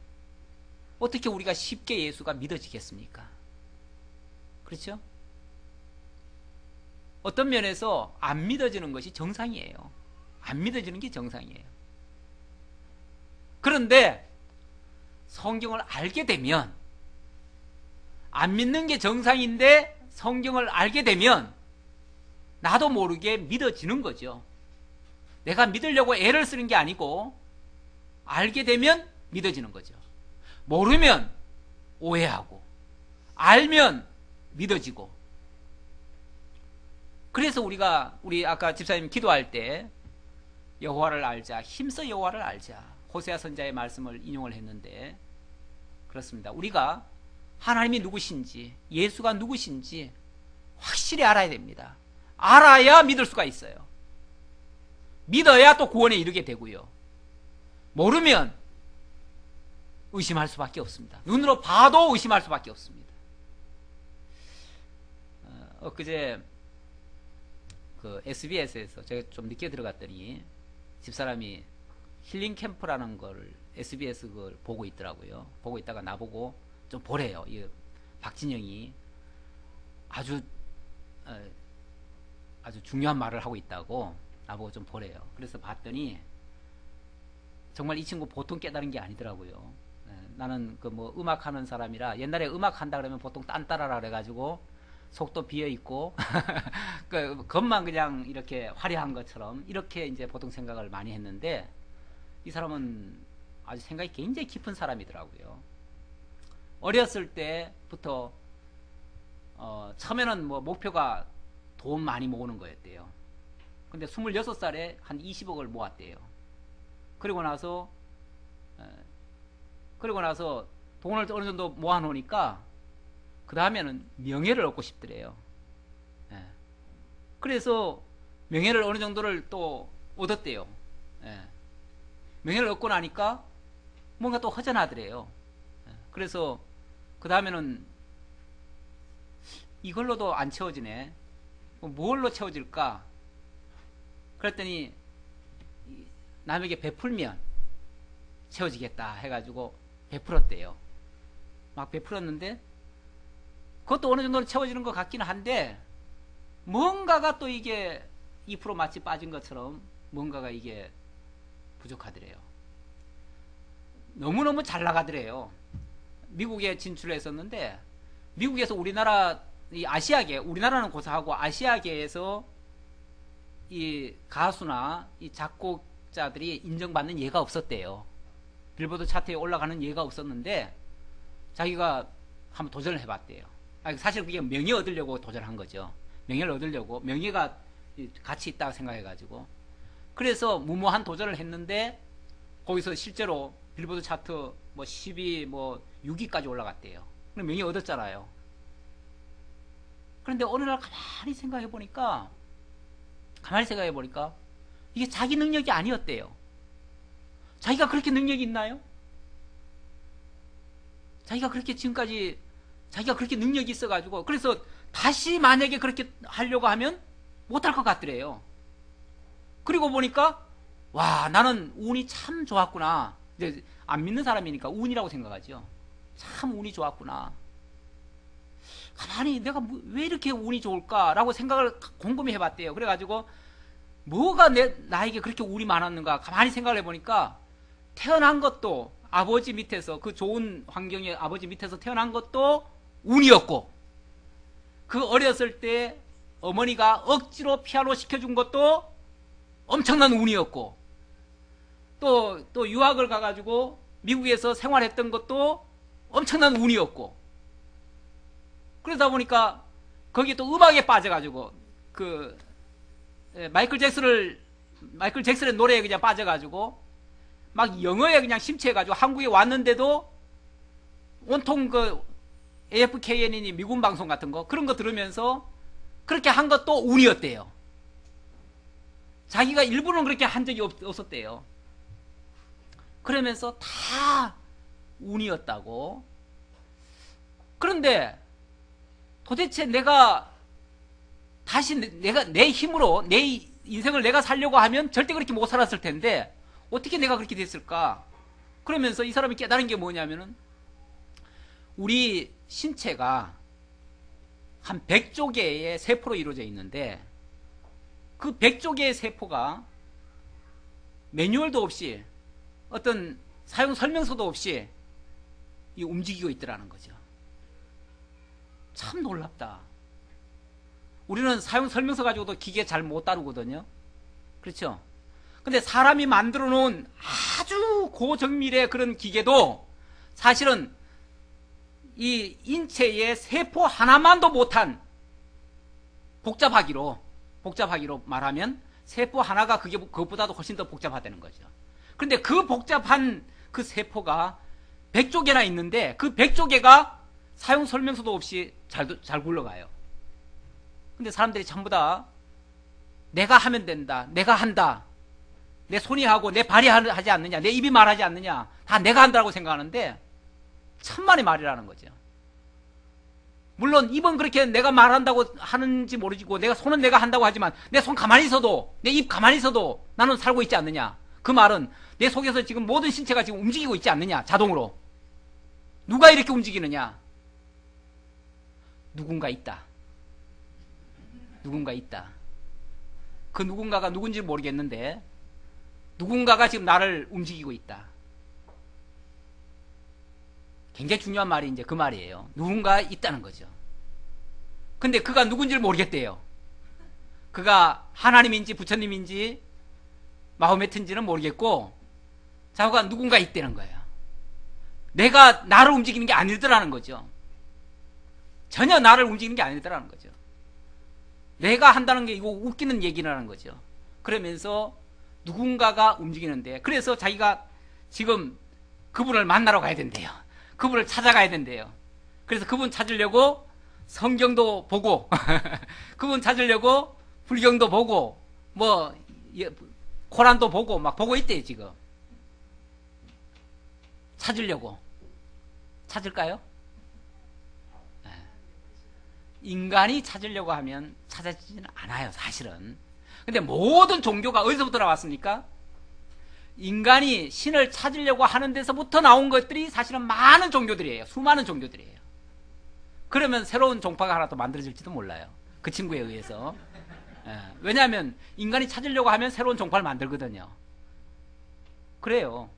어떻게 우리가 쉽게 예수가 믿어지겠습니까? 그렇죠? 어떤 면에서 안 믿어지는 것이 정상이에요. 안 믿어지는 게 정상이에요. 그런데 성경을 알게 되면 안 믿는 게 정상인데 성경을 알게 되면 나도 모르게 믿어지는 거죠. 내가 믿으려고 애를 쓰는 게 아니고 알게 되면 믿어지는 거죠. 모르면 오해하고 알면 믿어지고. 그래서 우리 아까 집사님 기도할 때 여호와를 알자, 힘써 여호와를 알자, 호세아 선자의 말씀을 인용을 했는데 그렇습니다. 우리가 하나님이 누구신지 예수가 누구신지 확실히 알아야 됩니다. 알아야 믿을 수가 있어요. 믿어야 또 구원에 이르게 되고요. 모르면 의심할 수밖에 없습니다. 눈으로 봐도 의심할 수밖에 없습니다. 엊그제 그 SBS에서 제가 좀 늦게 들어갔더니 집사람이 힐링 캠프라는 걸 SBS 그걸 보고 있더라고요. 보고 있다가 나보고 좀 보래요. 이 박진영이 아주 중요한 말을 하고 있다고 나보고 좀 보래요. 그래서 봤더니 정말 이 친구 보통 깨달은 게 아니더라고요. 나는 그 뭐 음악하는 사람이라 옛날에 음악 한다 그러면 보통 딴따라라 그래가지고 속도 비어 있고 그 겉만 그냥 이렇게 화려한 것처럼 이렇게 이제 보통 생각을 많이 했는데 이 사람은 아주 생각이 굉장히 깊은 사람이더라고요. 어렸을 때부터 처음에는 뭐 목표가 돈 많이 모으는 거였대요. 근데 26살에 한 20억을 모았대요. 그리고 나서 돈을 어느 정도 모아 놓으니까 그 다음에는 명예를 얻고 싶더래요. 예. 그래서 명예를 어느 정도를 또 얻었대요. 예. 명예를 얻고 나니까 뭔가 또 허전하더래요. 예. 그래서 그 다음에는 이걸로도 안 채워지네. 뭘로 채워질까? 그랬더니 남에게 베풀면 채워지겠다 해가지고 베풀었대요. 막 베풀었는데 그것도 어느 정도는 채워지는 것 같기는 한데 뭔가가 또 이게 2% 마치 빠진 것처럼 뭔가가 이게 부족하더래요. 너무너무 잘 나가더래요. 미국에 진출했었는데 미국에서 우리나라 이 아시아계, 우리나라는 고사하고 아시아계에서 이 가수나 이 작곡자들이 인정받는 예가 없었대요. 빌보드 차트에 올라가는 예가 없었는데 자기가 한번 도전을 해봤대요. 사실 그게 명예 얻으려고 도전한 거죠. 명예를 얻으려고, 명예가 가치 있다고 생각해가지고. 그래서 무모한 도전을 했는데 거기서 실제로 빌보드 차트 뭐 10위, 뭐 6위까지 올라갔대요. 그럼 명예 얻었잖아요. 그런데 어느 날 가만히 생각해 보니까 이게 자기 능력이 아니었대요. 자기가 그렇게 능력이 있나요? 자기가 그렇게 지금까지 자기가 그렇게 능력이 있어가지고 그래서 다시 만약에 그렇게 하려고 하면 못할 것 같더래요. 그리고 보니까 와, 나는 운이 참 좋았구나. 이제 안 믿는 사람이니까 운이라고 생각하죠. 참 운이 좋았구나. 가만히 내가 왜 이렇게 운이 좋을까라고 생각을 곰곰이 해봤대요. 그래가지고 뭐가 나에게 그렇게 운이 많았는가 가만히 생각을 해보니까 태어난 것도 아버지 밑에서 그 좋은 환경의 아버지 밑에서 태어난 것도 운이었고 그 어렸을 때 어머니가 억지로 피아노 시켜준 것도 엄청난 운이었고 또 유학을 가가지고 미국에서 생활했던 것도 엄청난 운이었고 그러다 보니까 거기에 또 음악에 빠져가지고 그 마이클 잭슨의 노래에 그냥 빠져가지고 막 영어에 그냥 심취해가지고 한국에 왔는데도 온통 그 AFKN이니 미군 방송 같은 거 그런 거 들으면서 그렇게 한 것도 운이었대요. 자기가 일부러는 그렇게 한 적이 없었대요. 그러면서 다 운이었다고. 그런데 도대체 내가 다시 내가 내 힘으로 내 인생을 내가 살려고 하면 절대 그렇게 못 살았을 텐데 어떻게 내가 그렇게 됐을까? 그러면서 이 사람이 깨달은 게 뭐냐면은 우리 신체가 한 100조 개의 세포로 이루어져 있는데 그 100조 개의 세포가 매뉴얼도 없이 어떤 사용 설명서도 없이 움직이고 있더라는 거죠. 참 놀랍다. 우리는 사용 설명서 가지고도 기계 잘 못 다루거든요. 그렇죠? 근데 사람이 만들어 놓은 아주 고정밀의 그런 기계도 사실은 이 인체의 세포 하나만도 못한 복잡하기로 말하면 세포 하나가 그것보다도 훨씬 더 복잡하다는 거죠. 그런데 그 복잡한 그 세포가 100조 개나 있는데 그 100조 개가 사용 설명서도 없이 잘 굴러가요. 근데 사람들이 전부 다 내가 하면 된다, 내가 한다, 내 손이 하고 내 발이 하지 않느냐, 내 입이 말하지 않느냐, 다 내가 한다고 생각하는데 천만의 말이라는 거죠. 물론 입은 그렇게 내가 말한다고 하는지 모르지고 내가 손은 내가 한다고 하지만 내 손 가만히 있어도 내 입 가만히 있어도 나는 살고 있지 않느냐. 그 말은 내 속에서 지금 모든 신체가 지금 움직이고 있지 않느냐, 자동으로. 누가 이렇게 움직이느냐? 누군가 있다. 누군가 있다. 그 누군가가 누군지 모르겠는데 누군가가 지금 나를 움직이고 있다. 굉장히 중요한 말이 이제 그 말이에요. 누군가 있다는 거죠. 근데 그가 누군지를 모르겠대요. 그가 하나님인지 부처님인지 마호메트인지는 모르겠고 자기가 누군가 있다는 거예요. 내가 나를 움직이는 게 아니더라는 거죠. 전혀 나를 움직이는 게 아니더라는 거죠. 내가 한다는 게 이거 웃기는 얘기라는 거죠. 그러면서 누군가가 움직이는데, 그래서 자기가 지금 그분을 만나러 가야 된대요. 그분을 찾아가야 된대요. 그래서 그분 찾으려고 성경도 보고 그분 찾으려고 불경도 보고 뭐 코란도 보고 막 보고 있대요. 지금 찾으려고. 찾을까요? 인간이 찾으려고 하면 찾아지지는 않아요, 사실은. 근데 모든 종교가 어디서부터 나왔습니까? 인간이 신을 찾으려고 하는 데서부터 나온 것들이 사실은 많은 종교들이에요. 수많은 종교들이에요. 그러면 새로운 종파가 하나 또 만들어질지도 몰라요. 그 친구에 의해서. 왜냐하면 인간이 찾으려고 하면 새로운 종파를 만들거든요. 그래요.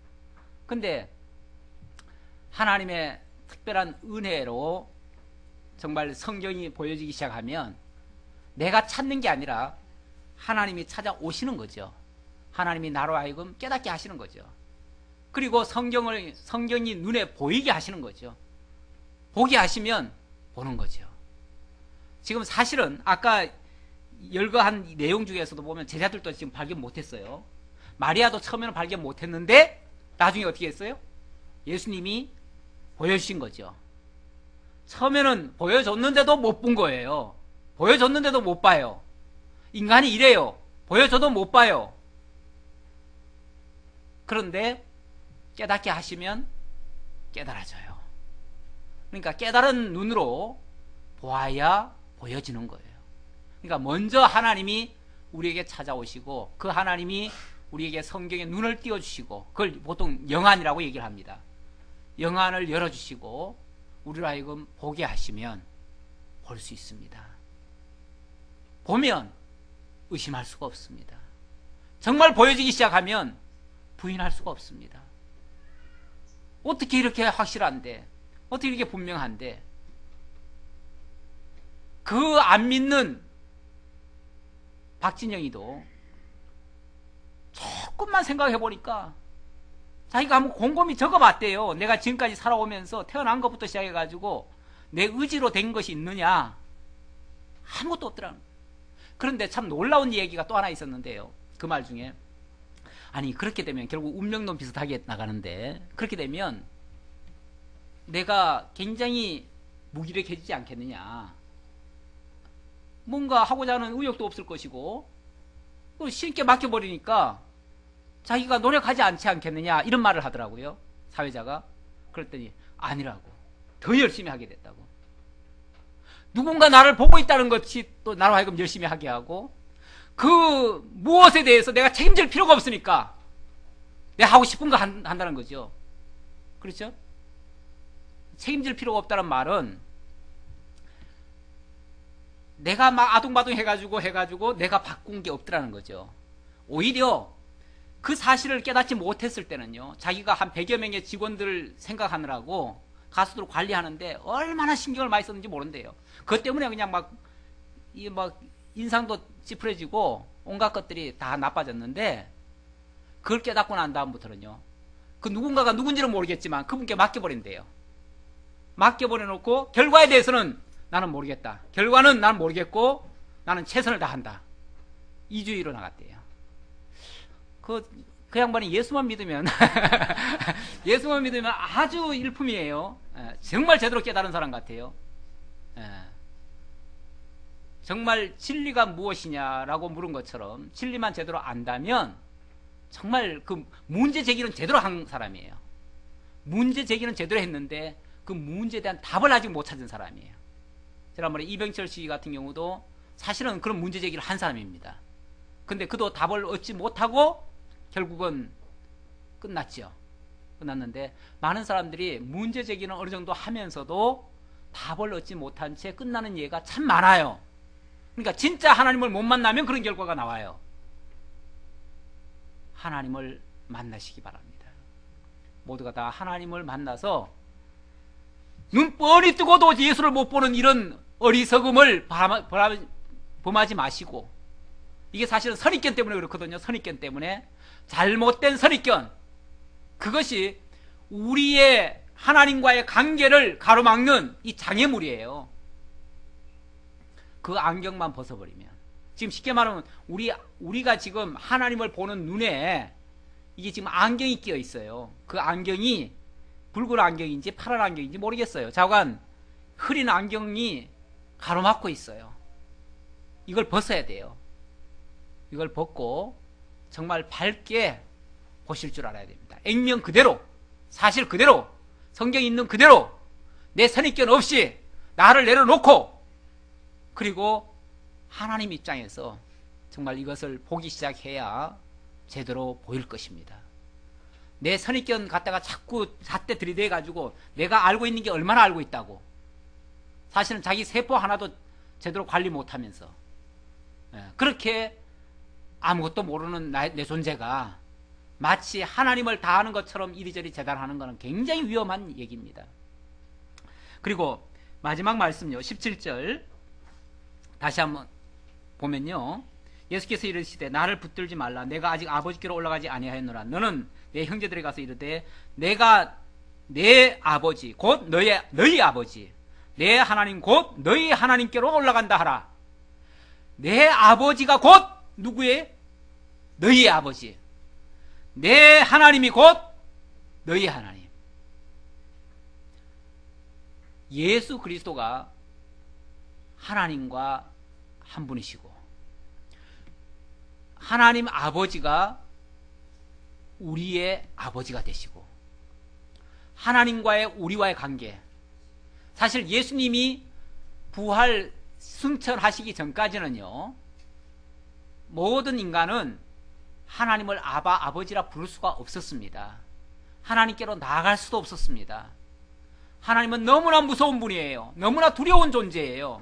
근데 하나님의 특별한 은혜로 정말 성경이 보여지기 시작하면 내가 찾는 게 아니라 하나님이 찾아오시는 거죠. 하나님이 나로 하여금 깨닫게 하시는 거죠. 그리고 성경이 눈에 보이게 하시는 거죠. 보게 하시면 보는 거죠. 지금 사실은 아까 열거한 내용 중에서도 보면 제자들도 지금 발견 못했어요. 마리아도 처음에는 발견 못했는데 나중에 어떻게 했어요? 예수님이 보여주신 거죠. 처음에는 보여줬는데도 못 본 거예요. 보여줬는데도 못 봐요. 인간이 이래요. 보여줘도 못 봐요. 그런데 깨닫게 하시면 깨달아져요. 그러니까 깨달은 눈으로 보아야 보여지는 거예요. 그러니까 먼저 하나님이 우리에게 찾아오시고 그 하나님이 우리에게 성경에 눈을 띄워주시고 그걸 보통 영안이라고 얘기를 합니다. 영안을 열어주시고 우리로 하여금 보게 하시면 볼 수 있습니다. 보면 의심할 수가 없습니다. 정말 보여지기 시작하면 부인할 수가 없습니다. 어떻게 이렇게 확실한데, 어떻게 이렇게 분명한데, 그 안 믿는 박진영이도 조금만 생각해 보니까 자기가 한번 곰곰이 적어봤대요. 내가 지금까지 살아오면서 태어난 것부터 시작해가지고 내 의지로 된 것이 있느냐? 아무것도 없더라는 거예요. 그런데 참 놀라운 얘기가 또 하나 있었는데요. 그 말 중에 아니 그렇게 되면 결국 운명론 비슷하게 나가는데 그렇게 되면 내가 굉장히 무기력해지지 않겠느냐. 뭔가 하고자 하는 의욕도 없을 것이고 쉽게 맡겨버리니까 자기가 노력하지 않지 않겠느냐 이런 말을 하더라고요. 사회자가. 그랬더니 아니라고. 더 열심히 하게 됐다고. 누군가 나를 보고 있다는 것이 또 나로 하여금 열심히 하게 하고 그 무엇에 대해서 내가 책임질 필요가 없으니까 내가 하고 싶은 거 한다는 거죠. 그렇죠? 책임질 필요가 없다는 말은 내가 막 아둥바둥 해가지고 내가 바꾼 게 없더라는 거죠. 오히려 그 사실을 깨닫지 못했을 때는요, 자기가 한 100여 명의 직원들을 생각하느라고 가수들을 관리하는데 얼마나 신경을 많이 썼는지 모른대요. 그것 때문에 그냥 막 인상도 찌푸려지고 온갖 것들이 다 나빠졌는데 그걸 깨닫고 난 다음부터는요, 그 누군가가 누군지는 모르겠지만 그분께 맡겨버린대요. 맡겨버려놓고 결과에 대해서는 나는 모르겠다. 결과는 나는 모르겠고 나는 최선을 다한다. 이주의로 나갔대요. 그 양반이 예수만 믿으면 예수만 믿으면 아주 일품이에요. 정말 제대로 깨달은 사람 같아요. 정말 진리가 무엇이냐라고 물은 것처럼 진리만 제대로 안다면 정말 그 문제 제기는 제대로 한 사람이에요. 문제 제기는 제대로 했는데 그 문제에 대한 답을 아직 못 찾은 사람이에요. 지난번에 이병철 씨 같은 경우도 사실은 그런 문제 제기를 한 사람입니다. 근데 그도 답을 얻지 못하고 결국은 끝났죠. 끝났는데 많은 사람들이 문제 제기는 어느 정도 하면서도 답을 얻지 못한 채 끝나는 예가 참 많아요. 그러니까 진짜 하나님을 못 만나면 그런 결과가 나와요. 하나님을 만나시기 바랍니다. 모두가 다 하나님을 만나서 눈 뻔히 뜨고도 예수를 못 보는 이런 어리석음을 범하지 마시고, 이게 사실은 선입견 때문에 그렇거든요. 선입견 때문에. 잘못된 선입견, 그것이 우리의 하나님과의 관계를 가로막는 이 장애물이에요. 그 안경만 벗어버리면, 지금 쉽게 말하면 우리가 지금 하나님을 보는 눈에 이게 지금 안경이 끼어 있어요. 그 안경이 붉은 안경인지 파란 안경인지 모르겠어요. 좌우간 흐린 안경이 가로막고 있어요. 이걸 벗어야 돼요. 이걸 벗고 정말 밝게 보실 줄 알아야 됩니다. 액면 그대로, 사실 그대로, 성경에 있는 그대로, 내 선입견 없이 나를 내려놓고, 그리고 하나님 입장에서 정말 이것을 보기 시작해야 제대로 보일 것입니다. 내 선입견 갖다가 자꾸 잣대 들이대 가지고 내가 알고 있는 게 얼마나 알고 있다고, 사실은 자기 세포 하나도 제대로 관리 못하면서 그렇게 아무것도 모르는 내 존재가 마치 하나님을 다 아는 것처럼 이리저리 재단하는 것은 굉장히 위험한 얘기입니다. 그리고 마지막 말씀요, 17절 다시 한번 보면요, 예수께서 이르시되 나를 붙들지 말라. 내가 아직 아버지께로 올라가지 아니하였노라. 너는 내 형제들에 가서 이르되 내가 내 아버지 곧 너희 아버지, 내 하나님 곧 너희 하나님께로 올라간다 하라. 내 아버지가 곧 누구의? 너희의 아버지. 내 하나님이 곧 너희 하나님. 예수 그리스도가 하나님과 한 분이시고, 하나님 아버지가 우리의 아버지가 되시고, 하나님과의 우리와의 관계, 사실 예수님이 부활 승천하시기 전까지는요, 모든 인간은 하나님을 아버지라 부를 수가 없었습니다. 하나님께로 나아갈 수도 없었습니다. 하나님은 너무나 무서운 분이에요. 너무나 두려운 존재예요.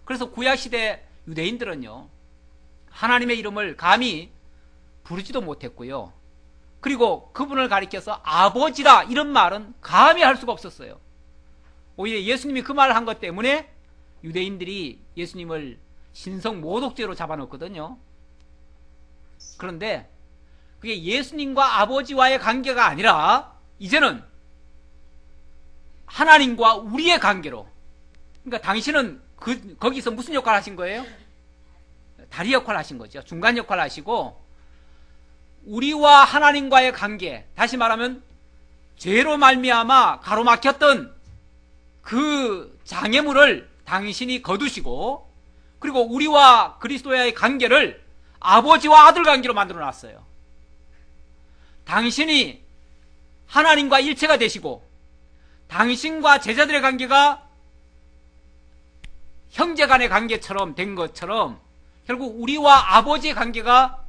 그래서 구약시대 유대인들은요, 하나님의 이름을 감히 부르지도 못했고요, 그리고 그분을 가리켜서 아버지라 이런 말은 감히 할 수가 없었어요. 오히려 예수님이 그 말을 한 것 때문에 유대인들이 예수님을 신성 모독죄로 잡아놓거든요. 그런데 그게 예수님과 아버지와의 관계가 아니라 이제는 하나님과 우리의 관계로, 그러니까 당신은 거기서 무슨 역할을 하신 거예요? 다리 역할을 하신 거죠. 중간 역할을 하시고, 우리와 하나님과의 관계, 다시 말하면 죄로 말미암아 가로막혔던 그 장애물을 당신이 거두시고, 그리고 우리와 그리스도와의 관계를 아버지와 아들 관계로 만들어 놨어요. 당신이 하나님과 일체가 되시고, 당신과 제자들의 관계가 형제 간의 관계처럼 된 것처럼, 결국 우리와 아버지의 관계가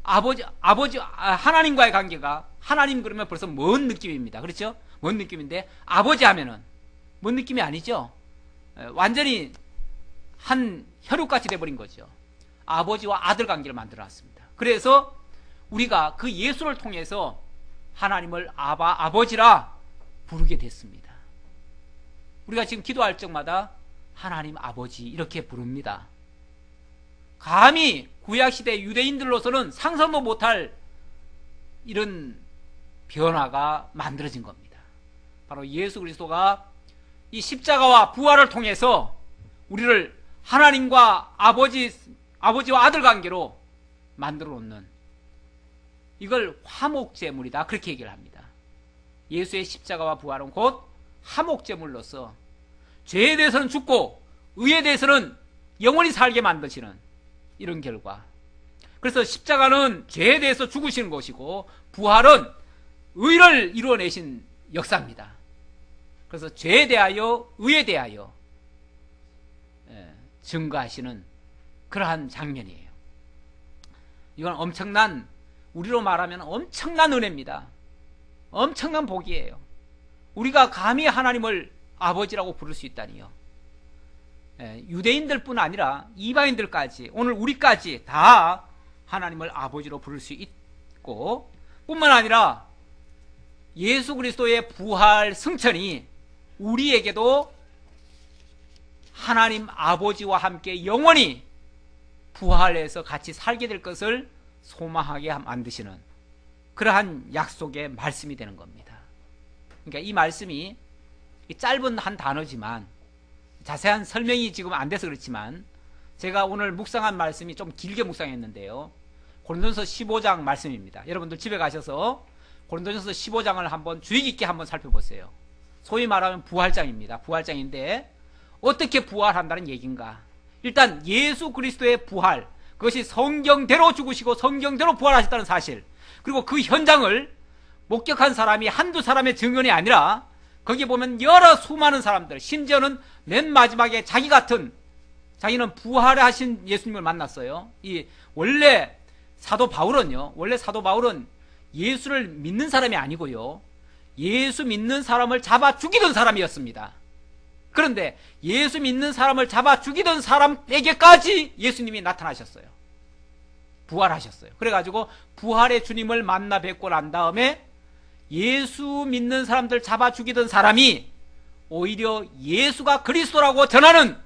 하나님과의 관계가, 하나님 그러면 벌써 먼 느낌입니다. 그렇죠? 먼 느낌인데, 아버지 하면은 먼 느낌이 아니죠. 완전히 한 혈육같이 돼버린 거죠. 아버지와 아들 관계를 만들어 놨습니다. 그래서 우리가 그 예수를 통해서 하나님을 아버지라 부르게 됐습니다. 우리가 지금 기도할 적마다 하나님 아버지 이렇게 부릅니다. 감히 구약시대 유대인들로서는 상상도 못할 이런 변화가 만들어진 겁니다. 바로 예수 그리스도가 이 십자가와 부활을 통해서 우리를 하나님과 아버지와 아들 관계로 만들어 놓는, 이걸 화목제물이다, 그렇게 얘기를 합니다. 예수의 십자가와 부활은 곧 화목제물로서 죄에 대해서는 죽고 의에 대해서는 영원히 살게 만드시는 이런 결과. 그래서 십자가는 죄에 대해서 죽으시는 것이고, 부활은 의를 이루어내신 역사입니다. 그래서 죄에 대하여 의에 대하여 증거하시는 그러한 장면이에요. 이건 엄청난, 우리로 말하면 엄청난 은혜입니다. 엄청난 복이에요. 우리가 감히 하나님을 아버지라고 부를 수 있다니요. 유대인들뿐 아니라 이방인들까지, 오늘 우리까지 다 하나님을 아버지로 부를 수 있고, 뿐만 아니라 예수 그리스도의 부활 승천이 우리에게도 하나님 아버지와 함께 영원히 부활해서 같이 살게 될 것을 소망하게 만드시는 그러한 약속의 말씀이 되는 겁니다. 그러니까 이 말씀이 짧은 한 단어지만 자세한 설명이 지금 안 돼서 그렇지만 제가 오늘 묵상한 말씀이 좀 길게 묵상했는데요. 고린도전서 15장 말씀입니다. 여러분들 집에 가셔서 고린도전서 15장을 한번 주의 깊게 한번 살펴보세요. 소위 말하면 부활장입니다. 부활장인데 어떻게 부활한다는 얘기인가? 일단 예수 그리스도의 부활, 그것이 성경대로 죽으시고 성경대로 부활하셨다는 사실, 그리고 그 현장을 목격한 사람이 한두 사람의 증언이 아니라 거기 보면 여러 수많은 사람들, 심지어는 맨 마지막에 자기는 부활하신 예수님을 만났어요. 원래 사도 바울은 예수를 믿는 사람이 아니고요, 예수 믿는 사람을 잡아 죽이던 사람이었습니다. 그런데 예수 믿는 사람을 잡아 죽이던 사람에게까지 예수님이 나타나셨어요. 부활하셨어요. 그래가지고 부활의 주님을 만나 뵙고 난 다음에 예수 믿는 사람들 잡아 죽이던 사람이 오히려 예수가 그리스도라고 전하는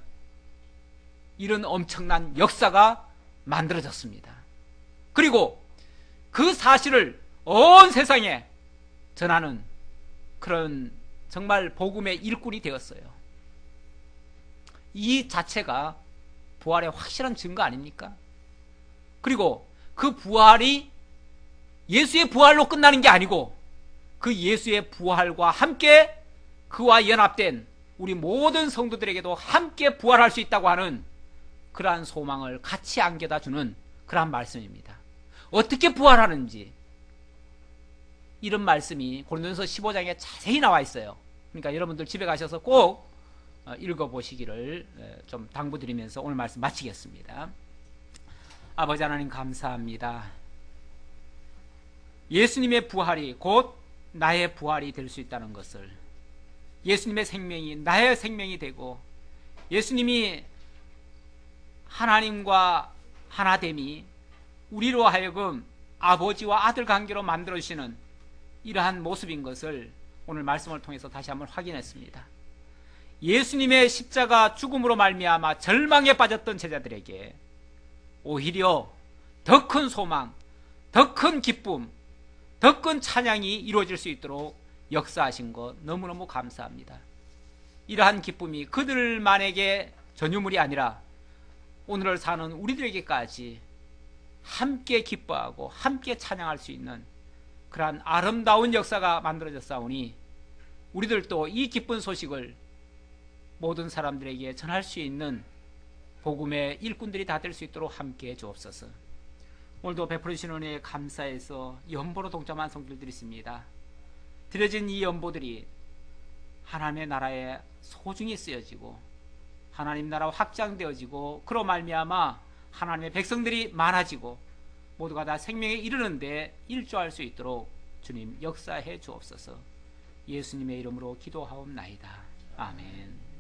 이런 엄청난 역사가 만들어졌습니다. 그리고 그 사실을 온 세상에 전하는 그런 정말 복음의 일꾼이 되었어요. 이 자체가 부활의 확실한 증거 아닙니까? 그리고 그 부활이 예수의 부활로 끝나는 게 아니고 그 예수의 부활과 함께 그와 연합된 우리 모든 성도들에게도 함께 부활할 수 있다고 하는 그러한 소망을 같이 안겨다 주는 그러한 말씀입니다. 어떻게 부활하는지 이런 말씀이 고린도전서 15장에 자세히 나와 있어요. 그러니까 여러분들 집에 가셔서 꼭 읽어보시기를 좀 당부드리면서 오늘 말씀 마치겠습니다. 아버지 하나님 감사합니다. 예수님의 부활이 곧 나의 부활이 될 수 있다는 것을, 예수님의 생명이 나의 생명이 되고 예수님이 하나님과 하나됨이 우리로 하여금 아버지와 아들 관계로 만들어주시는 이러한 모습인 것을 오늘 말씀을 통해서 다시 한번 확인했습니다. 예수님의 십자가 죽음으로 말미암아 절망에 빠졌던 제자들에게 오히려 더 큰 소망, 더 큰 기쁨, 더 큰 찬양이 이루어질 수 있도록 역사하신 것 너무너무 감사합니다. 이러한 기쁨이 그들만에게 전유물이 아니라 오늘을 사는 우리들에게까지 함께 기뻐하고 함께 찬양할 수 있는 그러한 아름다운 역사가 만들어졌사오니 우리들도 이 기쁜 소식을 모든 사람들에게 전할 수 있는 복음의 일꾼들이 다 될 수 있도록 함께해 주옵소서. 오늘도 베풀어 주신 은혜에 감사해서 연보로 동참한 성도들이 있습니다. 드려진 이 연보들이 하나님의 나라에 소중히 쓰여지고 하나님 나라 확장되어지고 그로 말미암아 하나님의 백성들이 많아지고 모두가 다 생명에 이르는데 일조할 수 있도록 주님 역사해 주옵소서. 예수님의 이름으로 기도하옵나이다. 아멘.